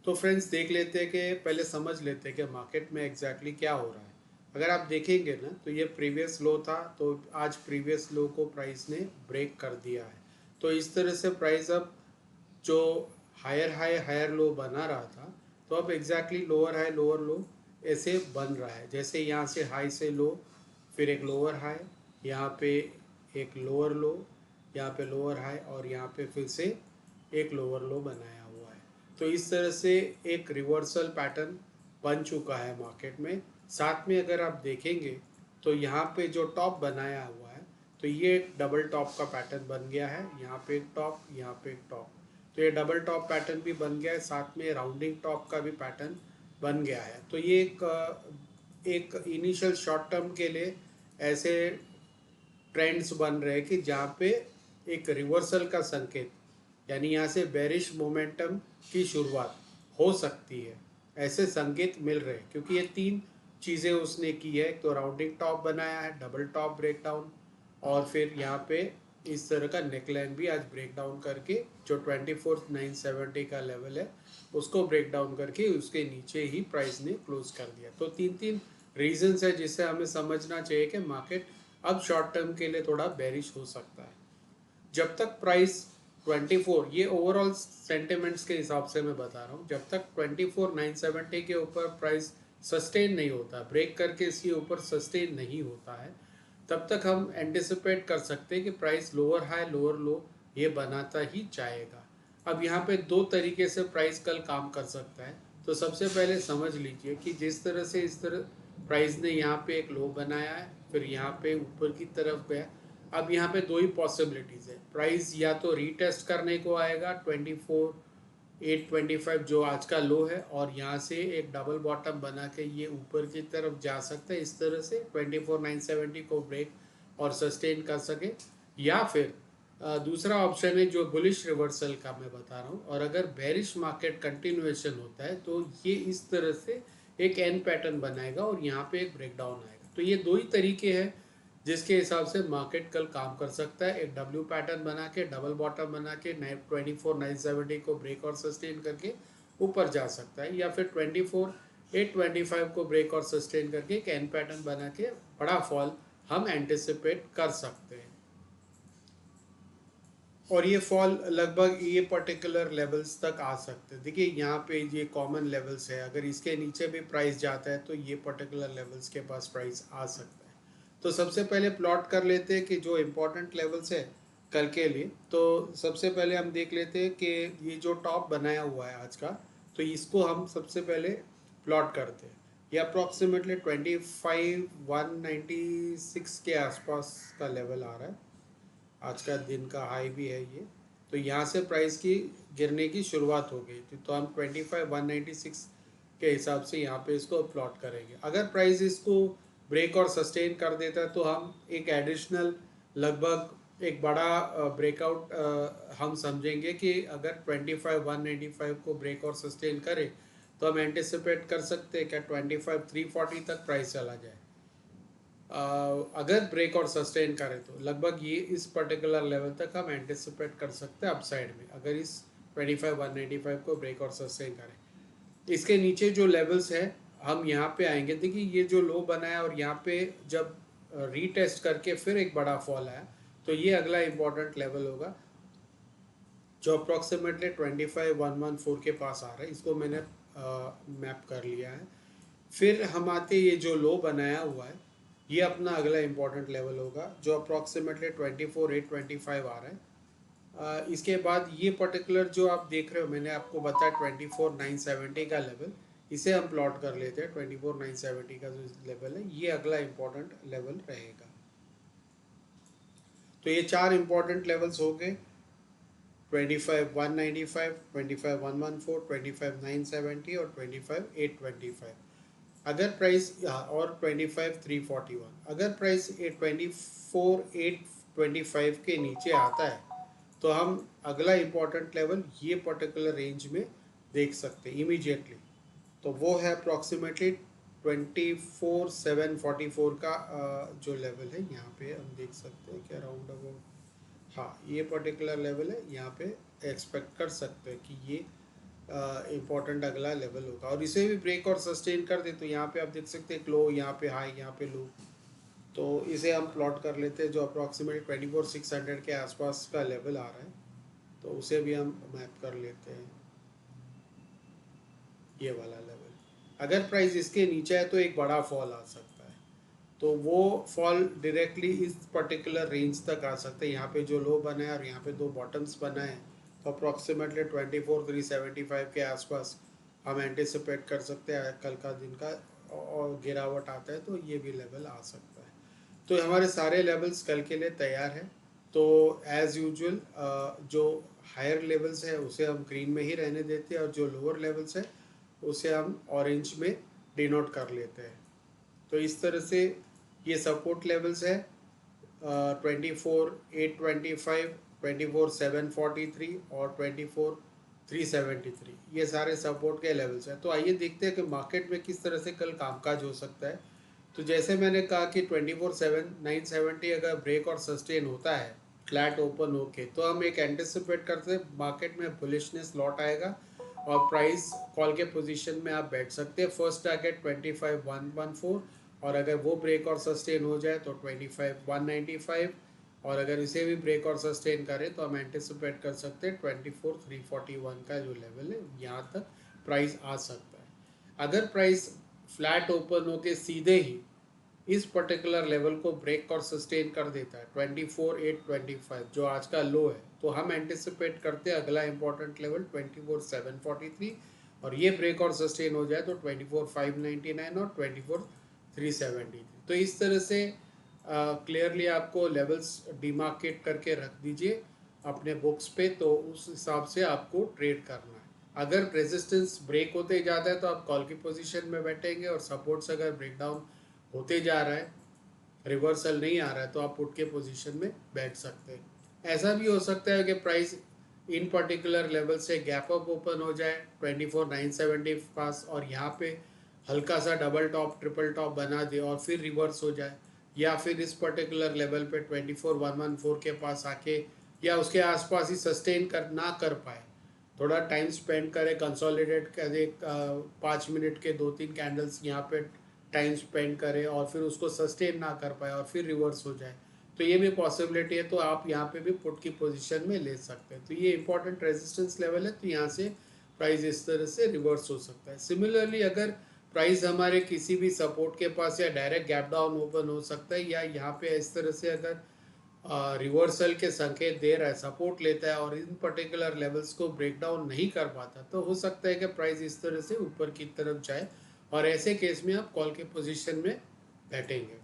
तो फ्रेंड्स देख लेते हैं कि पहले समझ लेते हैं कि मार्केट में एग्जैक्टली क्या हो रहा है। अगर आप देखेंगे ना तो ये प्रीवियस लो था, तो आज प्रीवियस लो को प्राइस ने ब्रेक कर दिया है। तो इस तरह से प्राइस अब जो हायर हाई हायर लो बना रहा था, तो अब एग्जैक्टली लोअर लो ऐसे बन रहा है। जैसे यहाँ से हाई से लो, फिर एक लोअर हाई, यहाँ पे एक लोअर लो, यहाँ पे लोअर हाई, और यहाँ पे फिर से एक लोअर लो बनाया हुआ है। तो इस तरह से एक रिवर्सल पैटर्न बन चुका है मार्केट में। साथ में अगर आप देखेंगे तो यहाँ पे जो टॉप बनाया हुआ है, तो ये एक डबल टॉप का पैटर्न बन गया है। यहाँ पे एक टॉप, यहाँ पे एक टॉप, तो ये डबल टॉप पैटर्न भी बन गया है, साथ में राउंडिंग टॉप का भी पैटर्न बन गया है। तो ये एक इनिशियल शॉर्ट टर्म के लिए ऐसे ट्रेंड्स बन रहे हैं कि जहाँ पे एक रिवर्सल का संकेत, यानी यहाँ से बेरिश मोमेंटम की शुरुआत हो सकती है, ऐसे संकेत मिल रहे हैं। क्योंकि ये तीन चीज़ें उसने की है, एक तो राउंडिंग टॉप बनाया है, डबल टॉप ब्रेकडाउन, और फिर यहाँ पे इस तरह का नेकलाइन भी आज ब्रेक डाउन करके जो 24,970 का लेवल है उसको ब्रेक डाउन करके उसके नीचे ही प्राइस ने क्लोज कर दिया। तो तीन तीन रीजंस है जिससे हमें समझना चाहिए कि मार्केट अब शॉर्ट टर्म के लिए थोड़ा बेरिश हो सकता है। जब तक प्राइस 24, ये ओवरऑल सेंटिमेंट्स के हिसाब से मैं बता रहा हूँ, जब तक 24,970 के ऊपर प्राइस सस्टेन नहीं होता, ब्रेक करके इसके ऊपर सस्टेन नहीं होता है, तब तक हम एंटिसिपेट कर सकते हैं कि प्राइस लोअर हाई लोअर लो ये बनाता ही जाएगा। अब यहाँ पे दो तरीके से प्राइस कल काम कर सकता है। तो सबसे पहले समझ लीजिए कि जिस तरह से इस तरह प्राइस ने यहाँ पे एक लो बनाया है, फिर यहाँ पे ऊपर की तरफ गया। अब यहाँ पे दो ही पॉसिबिलिटीज़ है, प्राइस या तो रीटेस्ट करने को आएगा 24,825 जो आज का लो है, और यहाँ से एक डबल बॉटम बना के ये ऊपर की तरफ जा सकता है इस तरह से 24,970 को ब्रेक और सस्टेन कर सके। या फिर दूसरा ऑप्शन है जो बुलिश रिवर्सल का मैं बता रहा हूँ, और अगर बेरिश मार्केट कंटिन्यूएशन होता है तो ये इस तरह से एक एन पैटर्न बनाएगा और यहाँ पे एक ब्रेकडाउन आएगा। तो ये दो ही तरीके हैं जिसके हिसाब से मार्केट कल काम कर सकता है। एक डब्ल्यू पैटर्न बना के डबल बॉटम बना के 24,970 को ब्रेक और सस्टेन करके ऊपर जा सकता है, या फिर 24,825 को ब्रेक और सस्टेन करके एक एन पैटर्न बना के बड़ा फॉल हम एंटिसिपेट कर सकते हैं। और ये फॉल लगभग ये पर्टिकुलर लेवल्स तक आ सकते हैं। देखिए यहाँ पे ये कॉमन लेवल्स है, अगर इसके नीचे भी प्राइस जाता है तो ये पर्टिकुलर लेवल्स के पास प्राइस आ सकता है। तो सबसे पहले प्लॉट कर लेते हैं कि जो इम्पोर्टेंट लेवल्स है कल के लिए। तो सबसे पहले हम देख लेते हैं कि ये जो टॉप बनाया हुआ है आज का, तो इसको हम सबसे पहले प्लॉट करते हैं। ये अप्रॉक्सीमेटली 25,196 के आसपास का लेवल आ रहा है, आज का दिन का हाई भी है ये। तो यहाँ से प्राइस की गिरने की शुरुआत हो गई थी, तो हम 25,196 के हिसाब से यहाँ पे इसको प्लॉट करेंगे। अगर प्राइस इसको ब्रेक और सस्टेन कर देता है तो हम एक एडिशनल लगभग एक बड़ा ब्रेकआउट हम समझेंगे कि अगर 25,195 को ब्रेक और सस्टेन करे तो हम एंटिसिपेट कर सकते हैं क्या 25,340 तक प्राइस चला जाए। अगर ब्रेक और सस्टेन करे तो लगभग ये इस पर्टिकुलर लेवल तक हम एंटिसिपेट कर सकते हैं अपसाइड में, अगर इस 25,195 को ब्रेक और सस्टेन करें। इसके नीचे जो लेवल्स है हम यहाँ पे आएंगे। देखिए ये जो लो बना है और यहाँ पे जब रीटेस्ट करके फिर एक बड़ा फॉल आया, तो ये अगला इंपॉर्टेंट लेवल होगा जो अप्रॉक्सीमेटली 25,114 के पास आ रहा है। इसको मैंने मैप कर लिया है। फिर हम आते ये जो लो बनाया हुआ है, ये अपना अगला इंपॉर्टेंट लेवल होगा जो अप्रॉक्सीमेटली 24,825 आ रहा है। इसके बाद ये पर्टिकुलर जो आप देख रहे हो मैंने आपको बताया 24,970 का लेवल, इसे हम प्लॉट कर लेते हैं। 24,970 का जो लेवल है ये अगला इंपॉर्टेंट लेवल रहेगा। तो ये चार इंपॉर्टेंट लेवल्स हो गए, 25,195, 25,114, 25,970 और 25,825। अगर प्राइस और 25,341, अगर प्राइस 24,825 के नीचे आता है तो हम अगला इंपॉर्टेंट लेवल ये पर्टिकुलर रेंज में देख सकते हैं इमीडिएटली। तो वो है अप्रॉक्सीमेटली 24,744 का जो लेवल है यहाँ पे हम देख सकते हैं कि अराउंड अबाउट, हाँ ये पर्टिकुलर लेवल है, यहाँ पे एक्सपेक्ट कर सकते हैं कि ये इम्पोर्टेंट अगला लेवल होगा, और इसे भी ब्रेक और सस्टेन कर दे तो यहाँ पे आप देख सकते हैं लो, यहाँ पे हाई, यहाँ पे लो। तो इसे हम प्लॉट कर लेते हैं, जो अप्रॉक्सीमेट 24,600 के आसपास का लेवल आ रहा है, तो उसे भी हम मैप कर लेते हैं, ये वाला लेवल। अगर प्राइस इसके नीचे है तो एक बड़ा फॉल आ सकता है, तो वो फॉल डायरेक्टली इस पर्टिकुलर रेंज तक आ सकते हैं। यहाँ पे जो लो बना है और यहाँ पे दो बॉटम्स बना है, तो अप्रॉक्सीमेटली 24,375 के आसपास हम एंटिसिपेट कर सकते हैं कल का दिन का, और गिरावट आता है तो ये भी लेवल आ सकता है। तो हमारे सारे लेवल्स कल के लिए तैयार हैं। तो एज़ यूजुअल जो हायर लेवल्स है उसे हम ग्रीन में ही रहने देते हैं, और जो लोअर लेवल्स है उसे हम ऑरेंज में डिनोट कर लेते हैं। तो इस तरह से ये सपोर्ट लेवल्स है 24,825, 24,743 और 24,373, ये सारे सपोर्ट के लेवल्स हैं। तो आइए देखते हैं कि मार्केट में किस तरह से कल कामकाज हो सकता है। तो जैसे मैंने कहा कि 24,970 अगर ब्रेक और सस्टेन होता है फ्लैट ओपन होके, तो हम एक एंटिसिपेट करते हैं मार्केट में बुलिशनेस लौट आएगा, और प्राइस कॉल के पोजीशन में आप बैठ सकते हैं। फर्स्ट टारगेट 25,114, और अगर वो ब्रेक और सस्टेन हो जाए तो 25,195, और अगर इसे भी ब्रेक और सस्टेन करें तो हम एंटिसिपेट कर सकते हैं 24,341 का जो लेवल है, यहाँ तक प्राइस आ सकता है। अगर प्राइस फ्लैट ओपन होके सीधे ही इस पर्टिकुलर लेवल को ब्रेक और सस्टेन कर देता है 24,825, जो आज का लो है, तो हम एंटिसिपेट करते हैं अगला इंपॉर्टेंट लेवल 24,743, और ये ब्रेक और सस्टेन हो जाए तो 24,599 और 24,373। तो इस तरह से क्लियरली आपको लेवल्स डिमार्केट करके रख दीजिए अपने बुक्स पे, तो उस हिसाब से आपको ट्रेड करना है। अगर रेजिस्टेंस ब्रेक होते जाता है तो आप कॉल की पोजीशन में बैठेंगे, और सपोर्ट्स अगर ब्रेक डाउन होते जा रहा है, रिवर्सल नहीं आ रहा है, तो आप पुट के पोजीशन में बैठ सकते हैं। ऐसा भी हो सकता है कि प्राइस इन पर्टिकुलर लेवल से गैप अप ओपन हो जाए 24,970 पास, और यहाँ पे हल्का सा डबल टॉप ट्रिपल टॉप बना दे और फिर रिवर्स हो जाए, या फिर इस पर्टिकुलर लेवल पे 24,114 के पास आके या उसके आसपास ही सस्टेन कर ना कर पाए, थोड़ा टाइम स्पेंड करें, कंसोलिडेट करे, 5 मिनट के 2-3 कैंडल्स यहाँ पे टाइम स्पेंड करे, और फिर उसको सस्टेन ना कर पाए और फिर रिवर्स हो जाए, तो ये भी पॉसिबिलिटी है। तो आप यहाँ पे भी पुट की पोजीशन में ले सकते हैं। तो ये इंपॉर्टेंट रेजिस्टेंस लेवल है, तो यहाँ से प्राइस इस तरह से रिवर्स हो सकता है। सिमिलरली अगर प्राइस हमारे किसी भी सपोर्ट के पास या डायरेक्ट गैप डाउन ओपन हो सकता है, या यहाँ पे इस तरह से अगर रिवर्सल के संकेत दे रहा है, सपोर्ट लेता है और इन पर्टिकुलर लेवल्स को ब्रेक डाउन नहीं कर पाता, तो हो सकता है कि प्राइस इस तरह से ऊपर की तरफ जाए, और ऐसे केस में आप कॉल के पोजीशन में बैठेंगे।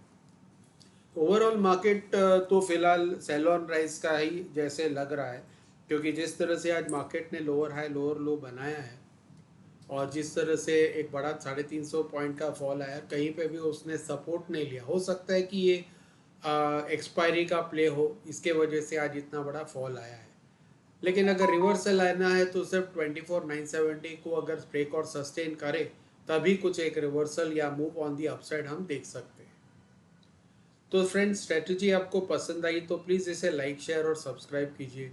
ओवरऑल मार्केट तो फिलहाल सेल ऑन राइज का ही जैसे लग रहा है, क्योंकि जिस तरह से आज मार्केट ने लोअर हाई लोअर लो बनाया है, और जिस तरह से एक बड़ा 350 पॉइंट का फॉल आया, कहीं पे भी उसने सपोर्ट नहीं लिया। हो सकता है कि ये एक्सपायरी का प्ले हो, इसके वजह से आज इतना बड़ा फॉल आया है। लेकिन अगर रिवर्सल आना है तो सिर्फ 24,970 को अगर ब्रेक और सस्टेन करे, तभी कुछ एक रिवर्सल या मूव ऑन दी अपसाइड हम देख सकते हैं। तो फ्रेंड्स, स्ट्रेटजी आपको पसंद आई तो प्लीज़ इसे लाइक शेयर और सब्सक्राइब कीजिए।